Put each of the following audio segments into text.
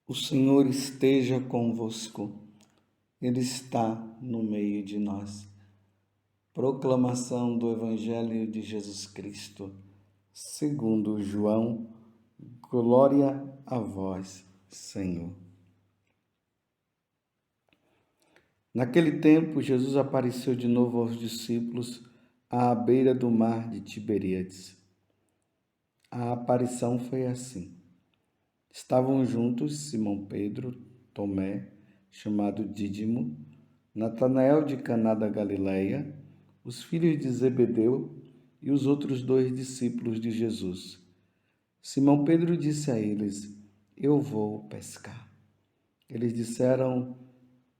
O Senhor esteja convosco, Ele está no meio de nós. Proclamação do Evangelho de Jesus Cristo, segundo João. Glória a vós, Senhor. Naquele tempo, Jesus apareceu de novo aos discípulos à beira do mar de Tiberíades. A aparição foi assim. Estavam juntos Simão Pedro, Tomé, chamado Dídimo, Natanael de Caná da Galileia, os filhos de Zebedeu e os outros 2 discípulos de Jesus. Simão Pedro disse a eles: Eu vou pescar. Eles disseram: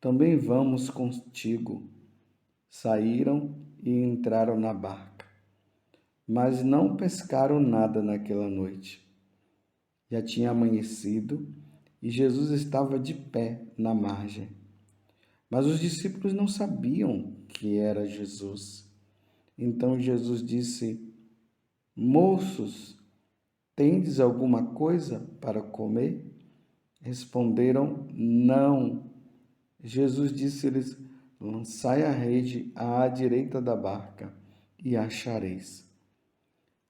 Também vamos contigo. Saíram e entraram na barca, mas não pescaram nada naquela noite. Já tinha amanhecido e Jesus estava de pé na margem. Mas os discípulos não sabiam que era Jesus. Então Jesus disse: Moços, tendes alguma coisa para comer? Responderam: Não. Jesus disse-lhes: Lançai a rede à direita da barca e achareis.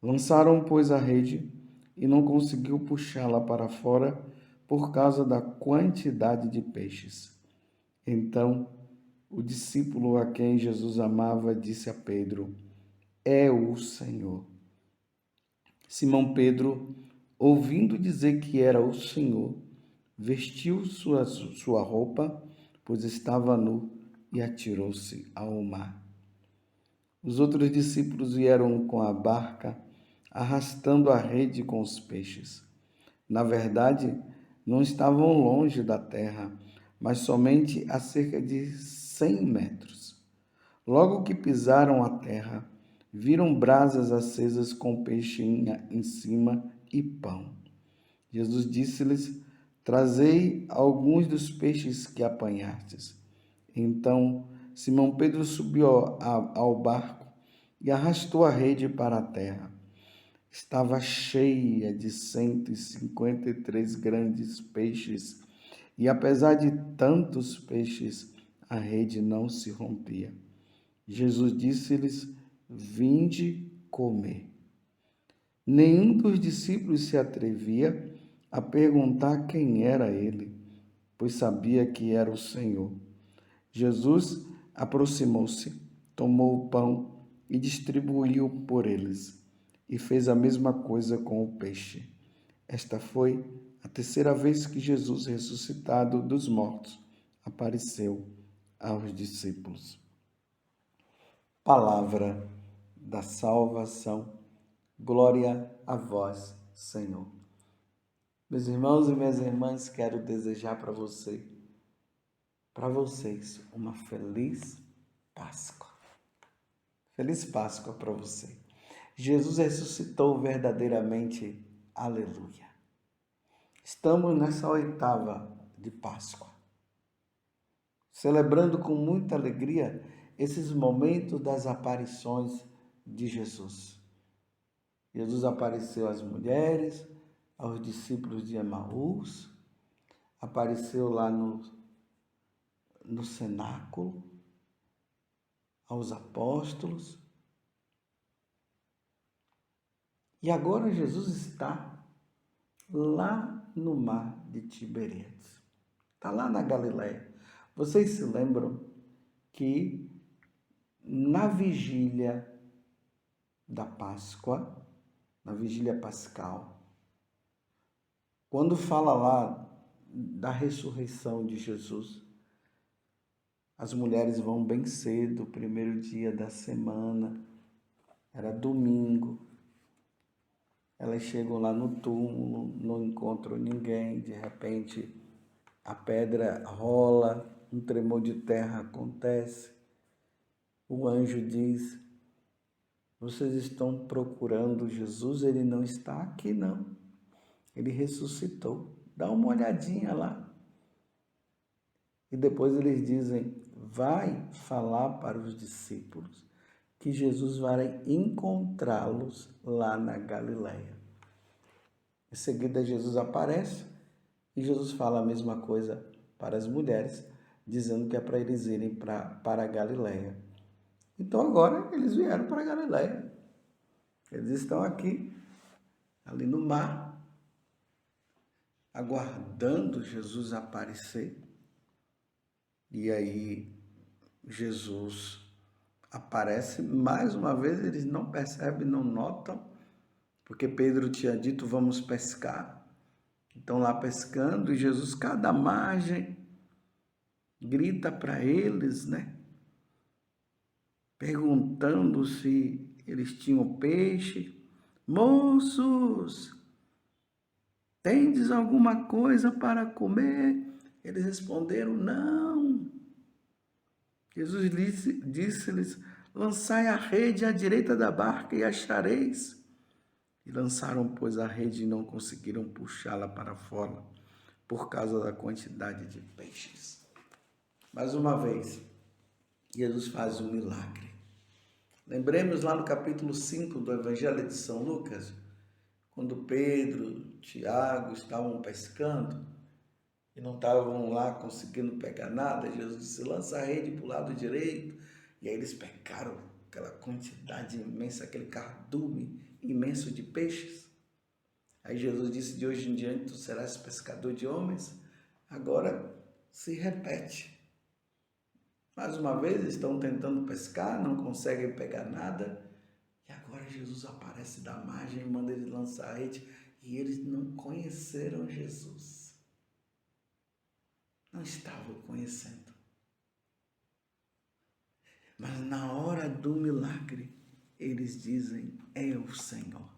Lançaram, pois, a rede e não conseguiu puxá-la para fora por causa da quantidade de peixes. Então, o discípulo a quem Jesus amava disse a Pedro: É o Senhor. Simão Pedro, ouvindo dizer que era o Senhor, vestiu sua roupa, pois estava nu, e atirou-se ao mar. Os outros discípulos vieram com a barca, arrastando a rede com os peixes. Na verdade, não estavam longe da terra, mas somente a cerca de 100 metros. Logo que pisaram a terra, viram brasas acesas com peixe em cima e pão. Jesus disse-lhes: Trazei alguns dos peixes que apanhastes. Então Simão Pedro subiu ao barco e arrastou a rede para a terra. Estava cheia de 153 grandes peixes, e apesar de tantos peixes, a rede não se rompia. Jesus disse-lhes: Vinde comer. Nenhum dos discípulos se atrevia a perguntar quem era ele, pois sabia que era o Senhor. Jesus aproximou-se, tomou o pão e distribuiu por eles, e fez a mesma coisa com o peixe. Esta foi a terceira vez que Jesus, ressuscitado dos mortos, apareceu aos discípulos. Palavra da salvação. Glória a vós, Senhor. Meus irmãos e minhas irmãs, quero desejar para vocês, uma feliz Páscoa. Feliz Páscoa para você. Jesus ressuscitou verdadeiramente. Aleluia. Estamos nessa oitava de Páscoa, celebrando com muita alegria esses momentos das aparições de Jesus. Jesus apareceu às mulheres, aos discípulos de Emaús, apareceu lá no cenáculo, aos apóstolos. E agora Jesus está lá no mar de Tiberíades. Está lá na Galileia. Vocês se lembram que na vigília da Páscoa, na vigília pascal, quando fala lá da ressurreição de Jesus, as mulheres vão bem cedo, primeiro dia da semana, era domingo. Elas chegam lá no túmulo, não encontram ninguém, de repente a pedra rola, um tremor de terra acontece. O anjo diz: Vocês estão procurando Jesus? Ele não está aqui não, ele ressuscitou, dá uma olhadinha lá. E depois eles dizem: Vai falar para os discípulos que Jesus vai encontrá-los lá na Galileia. Em seguida, Jesus aparece e Jesus fala a mesma coisa para as mulheres, dizendo que é para eles irem para a Galileia. Então agora eles vieram para a Galileia. Eles estão aqui, ali no mar, aguardando Jesus aparecer. E aí Jesus aparece, mais uma vez eles não percebem, não notam, porque Pedro tinha dito, vamos pescar. Estão lá pescando e Jesus, cada margem, grita para eles, né? Perguntando se eles tinham peixe. Moços, tendes alguma coisa para comer? Eles responderam, não. Jesus disse-lhes, lançai a rede à direita da barca e achareis. E lançaram, pois, a rede e não conseguiram puxá-la para fora, por causa da quantidade de peixes. Mais uma vez, Jesus faz um milagre. Lembremos lá no capítulo 5 do Evangelho de São Lucas, quando Pedro, Tiago estavam pescando e não estavam lá conseguindo pegar nada, Jesus disse, lança a rede para o lado direito. E aí eles pegaram aquela quantidade imensa, aquele cardume imenso de peixes. Aí Jesus disse, de hoje em diante tu serás pescador de homens. Agora se repete. Mais uma vez estão tentando pescar, não conseguem pegar nada. E agora Jesus aparece da margem e manda eles lançar a rede. E eles não conheceram Jesus. Não estavam conhecendo. Mas na hora do milagre, eles dizem, é o Senhor.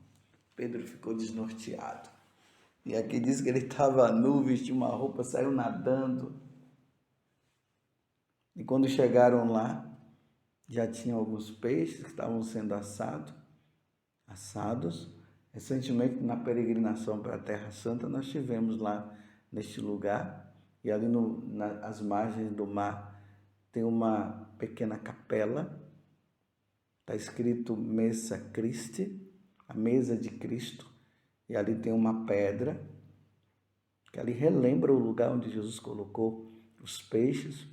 Pedro ficou desnorteado. E aqui diz que ele estava nu, vestiu uma roupa, saiu nadando. E quando chegaram lá, já tinha alguns peixes que estavam sendo assados. Recentemente, na peregrinação para a Terra Santa, nós estivemos lá neste lugar. E ali nas margens do mar tem uma pequena capela. Está escrito Messa Christi, a mesa de Cristo. E ali tem uma pedra, que ali relembra o lugar onde Jesus colocou os peixes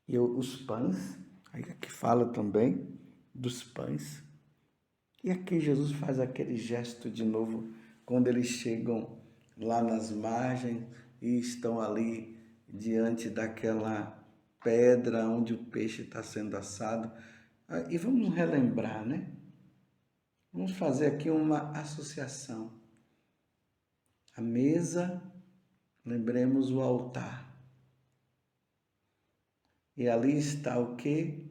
e os pães. Aí aqui fala também dos pães. E aqui Jesus faz aquele gesto de novo, quando eles chegam lá nas margens e estão ali diante daquela pedra onde o peixe está sendo assado. E vamos relembrar, né? Vamos fazer aqui uma associação. A mesa, lembremos o altar. E ali está o quê?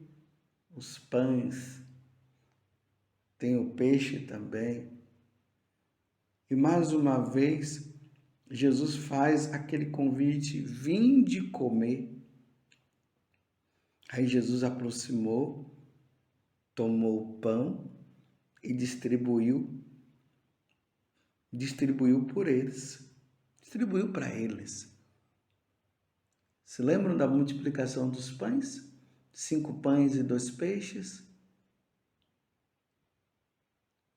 Os pães. Tem o peixe também. E mais uma vez, Jesus faz aquele convite, vinde comer. Aí Jesus aproximou, tomou o pão e distribuiu por eles. Distribuiu para eles. Se lembram da multiplicação dos pães? 5 pães e 2 peixes?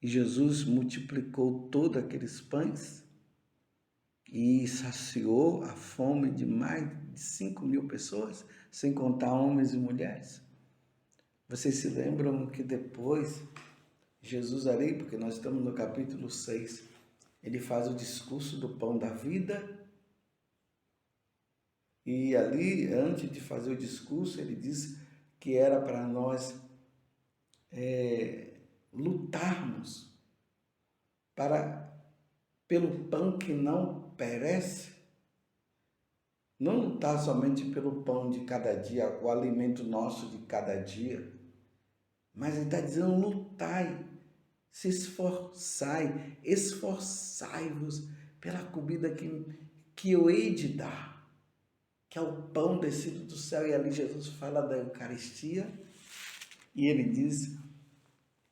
E Jesus multiplicou todos aqueles pães e saciou a fome de mais de 5.000 pessoas, sem contar homens e mulheres. Vocês se lembram que depois, Jesus ali, porque nós estamos no capítulo 6, ele faz o discurso do pão da vida. E ali, antes de fazer o discurso, ele disse que era para nós lutarmos pelo pão que não perece. Não lutar somente pelo pão de cada dia, o alimento nosso de cada dia, mas ele está dizendo lutai, se esforçai, esforçai-vos pela comida que eu hei de dar, que é o pão descido do céu. E ali Jesus fala da Eucaristia e ele diz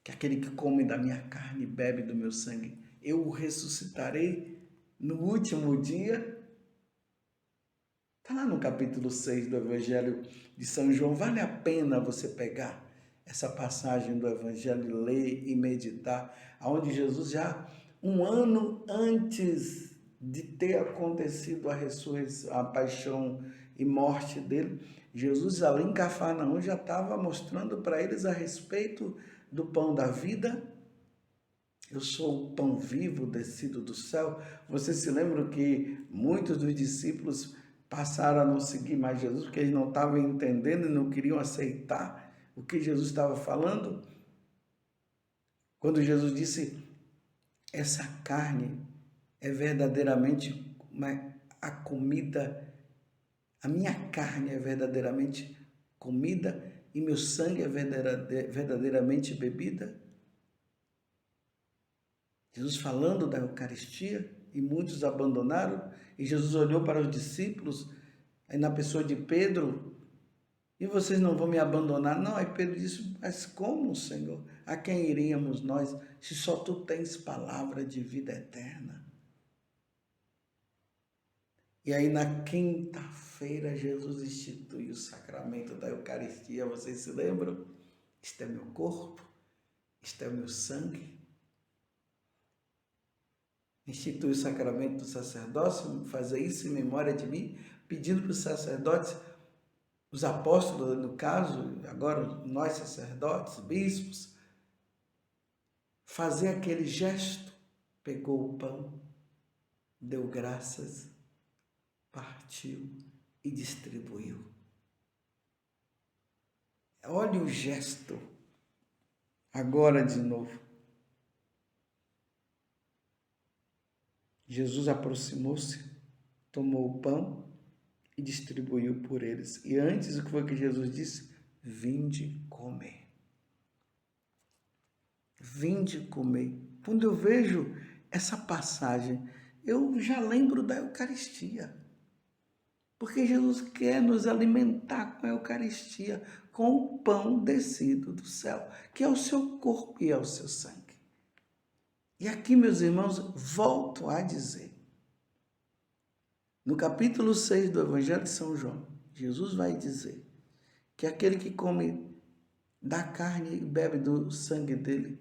que aquele que come da minha carne e bebe do meu sangue, eu o ressuscitarei no último dia. Está lá no capítulo 6 do Evangelho de São João. Vale a pena você pegar essa passagem do Evangelho, ler e meditar, onde Jesus já um ano antes de ter acontecido a ressurreição, a paixão e morte dele, Jesus ali em Cafarnaum já estava mostrando para eles a respeito do pão da vida. Eu sou o pão vivo descido do céu. Vocês se lembram que muitos dos discípulos passaram a não seguir mais Jesus porque eles não estavam entendendo e não queriam aceitar o que Jesus estava falando? Quando Jesus disse, essa carne é verdadeiramente a comida, a minha carne é verdadeiramente comida e meu sangue é verdadeiramente bebida. Jesus falando da Eucaristia e muitos abandonaram, e Jesus olhou para os discípulos, aí na pessoa de Pedro, e vocês não vão me abandonar? Não, aí Pedro disse, mas como, Senhor? A quem iríamos nós, se só tu tens palavra de vida eterna? E aí na quinta-feira Jesus institui o sacramento da Eucaristia, vocês se lembram? Este é meu corpo, este é o meu sangue. Institui o sacramento do sacerdócio, fazer isso em memória de mim, pedindo para os sacerdotes, os apóstolos, no caso, agora nós sacerdotes, bispos, fazer aquele gesto, pegou o pão, deu graças, partiu e distribuiu. Olha o gesto, agora de novo. Jesus aproximou-se, tomou o pão e distribuiu por eles. E antes, o que foi que Jesus disse? Vinde comer. Vinde comer. Quando eu vejo essa passagem, eu já lembro da Eucaristia. Porque Jesus quer nos alimentar com a Eucaristia, com o pão descido do céu, que é o seu corpo e é o seu sangue. E aqui, meus irmãos, volto a dizer, no capítulo 6 do Evangelho de São João, Jesus vai dizer que aquele que come da carne e bebe do sangue dele,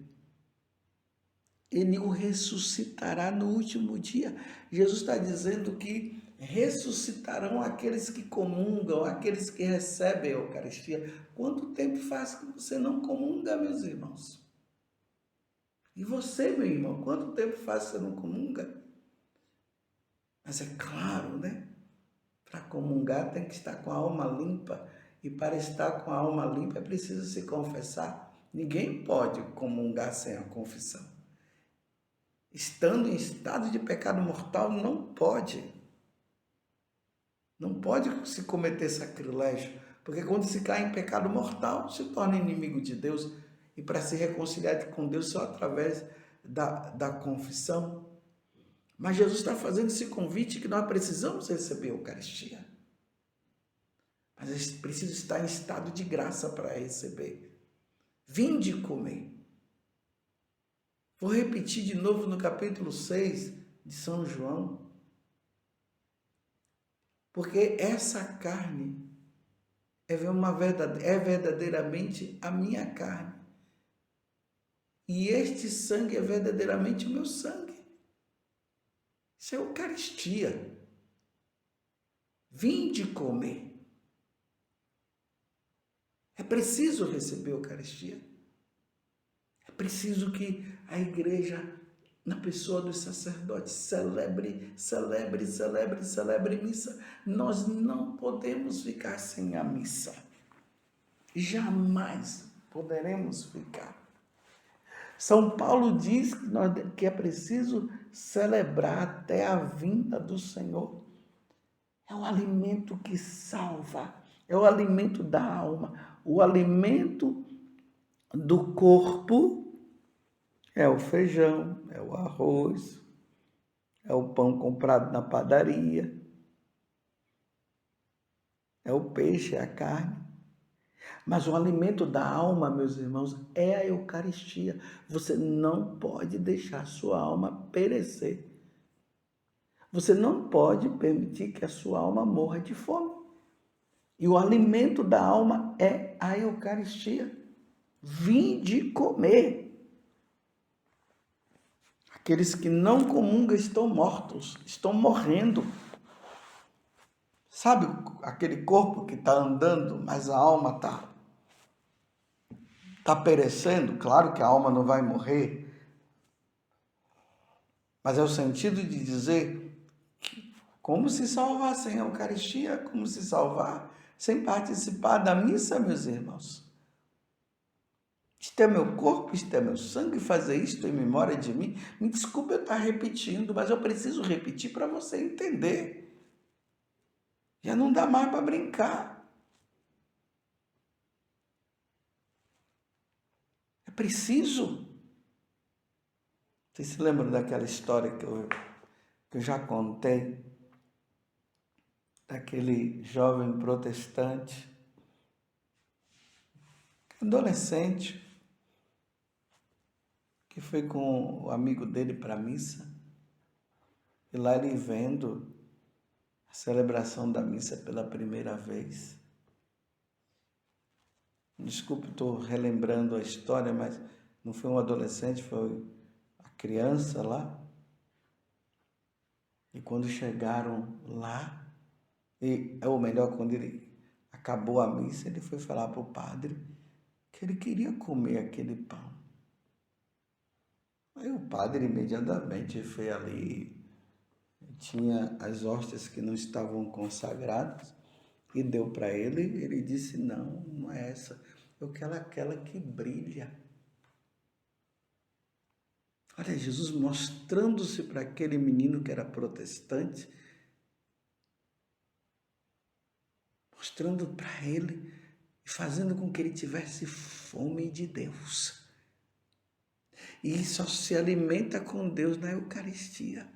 ele o ressuscitará no último dia. Jesus está dizendo que ressuscitarão aqueles que comungam, aqueles que recebem a Eucaristia. Quanto tempo faz que você não comunga, meus irmãos? E você, meu irmão, quanto tempo faz que você não comunga? Mas é claro, né? Para comungar tem que estar com a alma limpa. E para estar com a alma limpa é preciso se confessar. Ninguém pode comungar sem a confissão. Estando em estado de pecado mortal, não pode. Não pode se cometer sacrilégio. Porque quando se cai em pecado mortal, se torna inimigo de Deus. E para se reconciliar com Deus só através da confissão. Mas Jesus está fazendo esse convite que nós precisamos receber a Eucaristia. Mas a gente precisa estar em estado de graça para receber. Vinde comer. Vou repetir de novo no capítulo 6 de São João. Porque essa carne é verdadeiramente a minha carne. E este sangue é verdadeiramente o meu sangue. Isso é Eucaristia. Vinde comer. É preciso receber a Eucaristia. É preciso que a igreja, na pessoa dos sacerdotes, celebre missa. Nós não podemos ficar sem a missa. Jamais poderemos ficar. São Paulo diz que é preciso celebrar até a vinda do Senhor. É o alimento que salva, é o alimento da alma. O alimento do corpo é o feijão, é o arroz, é o pão comprado na padaria, é o peixe, é a carne. Mas o alimento da alma, meus irmãos, é a Eucaristia. Você não pode deixar sua alma perecer. Você não pode permitir que a sua alma morra de fome. E o alimento da alma é a Eucaristia. Vinde comer. Aqueles que não comungam estão mortos, estão morrendo. Sabe aquele corpo que está andando, mas a alma tá perecendo? Claro que a alma não vai morrer, mas é o sentido de dizer como se salvar sem a Eucaristia, como se salvar sem participar da missa, meus irmãos. Isto é meu corpo, isto é meu sangue, fazer isto em memória de mim. Me desculpe eu estar repetindo, mas eu preciso repetir para você entender. Já não dá mais para brincar. É preciso. Vocês se lembram daquela história que eu já contei? Daquele jovem protestante, adolescente, que foi com o amigo dele para a missa. E lá ele vendo a celebração da missa pela primeira vez. Desculpe, estou relembrando a história, mas não foi um adolescente, foi a criança lá. E quando chegaram lá, ou melhor, quando ele acabou a missa, ele foi falar para o padre que ele queria comer aquele pão. Aí o padre imediatamente foi ali, tinha as hóstias que não estavam consagradas e deu para ele. Ele disse: não é essa, eu quero aquela que brilha. Olha, Jesus mostrando-se para aquele menino que era protestante, mostrando para ele e fazendo com que ele tivesse fome de Deus. E só se alimenta com Deus na Eucaristia.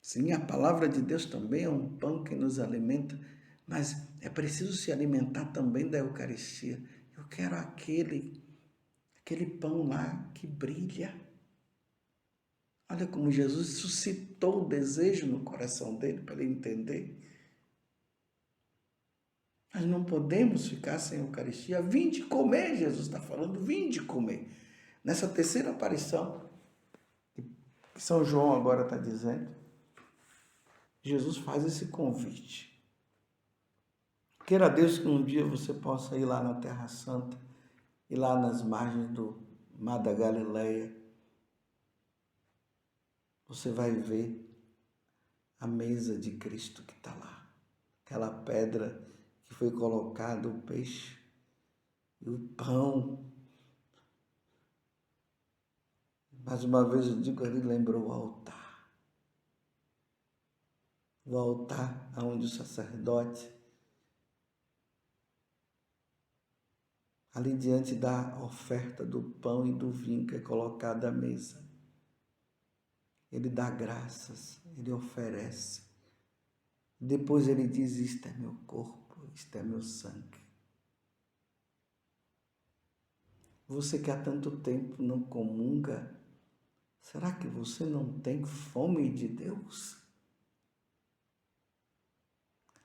Sim, a palavra de Deus também é um pão que nos alimenta, mas é preciso se alimentar também da Eucaristia. Eu quero aquele pão lá que brilha. Olha como Jesus suscitou o desejo no coração dele para ele entender. Nós não podemos ficar sem Eucaristia. Vinde comer, Jesus está falando, vinde comer. Nessa terceira aparição, que São João agora está dizendo, Jesus faz esse convite. Queira Deus que um dia você possa ir lá na Terra Santa, ir lá nas margens do Mar da Galileia. Você vai ver a mesa de Cristo que está lá. Aquela pedra que foi colocado o peixe e o pão. Mais uma vez eu digo, ele lembrou o altar. O altar onde o sacerdote, ali diante da oferta do pão e do vinho que é colocado à mesa, ele dá graças, ele oferece. Depois ele diz: isto é meu corpo, isto é meu sangue. Você que há tanto tempo não comunga, será que você não tem fome de Deus?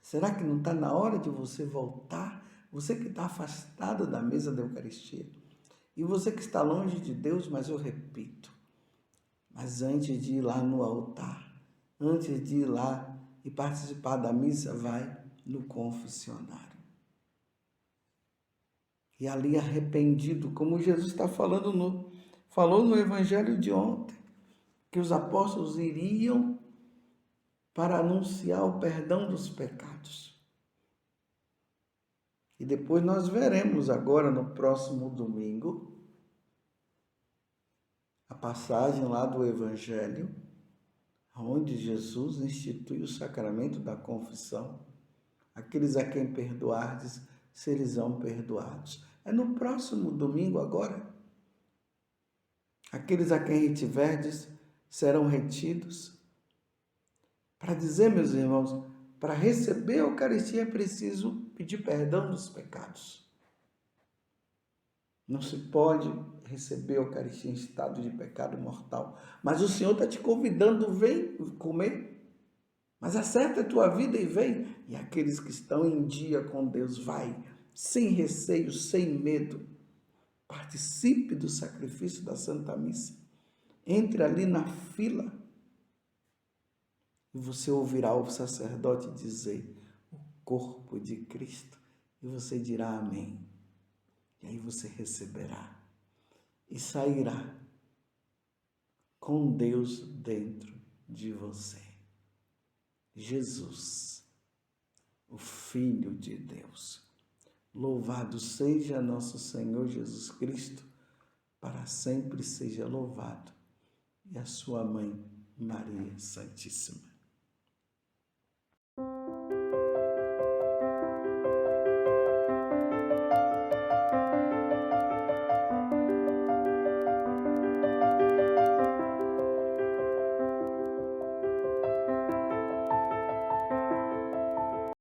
Será que não está na hora de você voltar? Você que está afastado da mesa da Eucaristia. E você que está longe de Deus, mas eu repito, mas antes de ir lá no altar, antes de ir lá e participar da missa, vai no confessionário. E ali arrependido, como Jesus está falou no Evangelho de ontem, que os apóstolos iriam para anunciar o perdão dos pecados. E depois nós veremos agora no próximo domingo a passagem lá do Evangelho, onde Jesus institui o sacramento da confissão. Aqueles a quem perdoardes, serão perdoados. É no próximo domingo agora. Aqueles a quem retiverdes serão retidos. Para dizer, meus irmãos, para receber a Eucaristia é preciso pedir perdão dos pecados. Não se pode receber a Eucaristia em estado de pecado mortal. Mas o Senhor está te convidando, vem comer. Mas acerta a tua vida e vem. E aqueles que estão em dia com Deus, vai sem receio, sem medo. Participe do sacrifício da Santa Missa. Entre ali na fila e você ouvirá o sacerdote dizer o corpo de Cristo e você dirá amém. E aí você receberá e sairá com Deus dentro de você. Jesus, o Filho de Deus. Louvado seja nosso Senhor Jesus Cristo, para sempre seja louvado. E a sua mãe, Maria Santíssima.